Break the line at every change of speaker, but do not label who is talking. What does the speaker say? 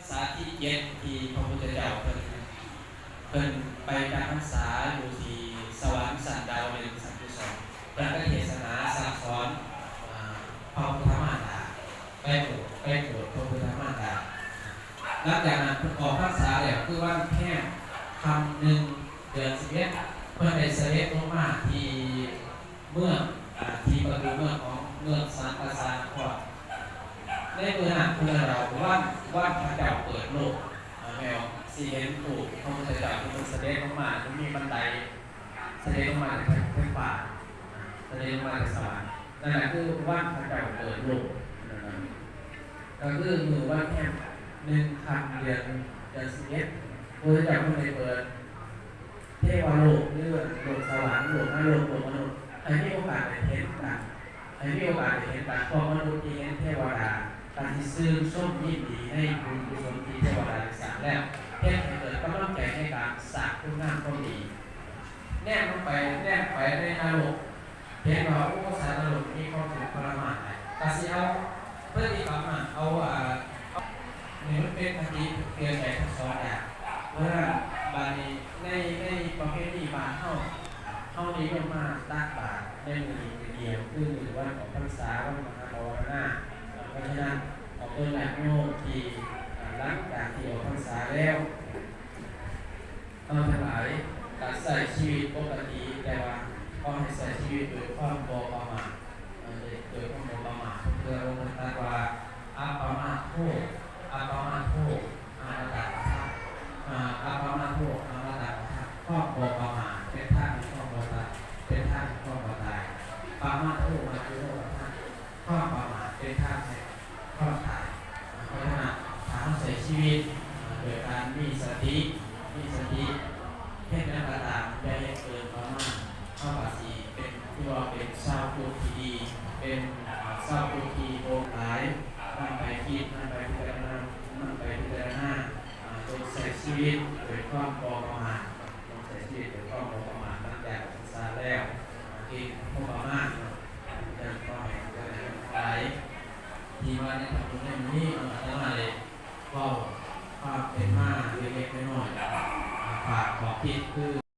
ษาที่เจ็ดที่พระพุทธเจ้าเพิ่นไปจำพรรษาอยู่ที่สวรรค์สันดาวดึงส์สันตุสองเพิ่นก็เทศนาสั่งสอนพระพุทธมารดาไปโปรดพระพุทธมารดาหลังจากนั้นเพิ่นออกพรรษาแล้วคือวันแค่คำหนึ่งเดือน11เพิ่นได้เสด็จลงมาที่เมืองที่ประตูเมืองของเมืองสันตสานครในเมืองนั้นคือเราวันพระเจ้าเปิดโลกแมวสีเห็นถูกพระพุทธเจ้าที่มันเสด็จลงมาจะมีบันไดเสด็จลงมาจากเทพฟ้าเสด็จลงมาจากสวรรค์นั่นแหละคือวันพระเจ้าเปิดโลกก็คือมือวันแค่1 ค่ำเดือน11พระพุทธเจ้าเพิ่งได้เปิดเทวโลกหรือโลกสวรรค์โลกนรกโลกมนุษย์ให้มีโอกาสได้เห็นกันให้มีโอกาสได้เห็นกันพอมนุษย์ที่เห็นเทวดาการที่ซื่อส้มยินดีให้บุญกุศลที่เทวดาได้สร้างแล้วเพื่อให้เกิดกำลังใจในการสร้างคุณงามความดีแนบลงไปในนรกเห็นว่าอุปสรรคนรกมีความทุกข์ทรมานกาสิเอาเพื่อที่เขาเอาเนี่ยมันเป็นคติเตือนใจทั้งสองอย่างเมื่อบางในประเภทที่บางเฮานี้ก็มาตักบาตรในมือเดียวคือมือวันของพรรษาวันมหาภาวนาเพราะฉะนั้นขอบคุณหลายโยมที่หลังจากที่ออกพรรษาแล้วเราทั้งหลายการใส่ชีวิตปกติแต่ว่าก็ให้ใส่ชีวิตโดยความบ่ประมาทโดยความบ่ประมาทเพื่อลงตรัสว่าอัปปมาโทอามาตาอามาโทอามาตาข้อบ่ประมาทเป็นท่าที่ข้อบ่ตายเป็นท่าที่ข้อบ่ตายปามาโทมาจุโรท่าข้อประมาทเป็นท่าที่ข้อตายเพราะฉะนั้นทางใส่ชีวิตโดยการมีสติเห็นนักตามอย่าให้เกินประมาทเข้าภาษีเป็นที่ว่าเป็นชาวพุทธที่ดีเป็นชาวพุทธที่โปร่งใสนั่งไปคิดนั่งไปพิจารณาจงใส่ชีวิตโดยความบ่ประมาทจงใส่ชีวิตโดยความบ่ประมาทตั้งแต่ศึกษาแล้วกินบ่ประมาทจะก็ให้เกิดหลายที่ว่าในทางตรงนี้ทั้งหลายก็ความเป็นมาเล็กๆน้อยๆฝากขอคิดคือ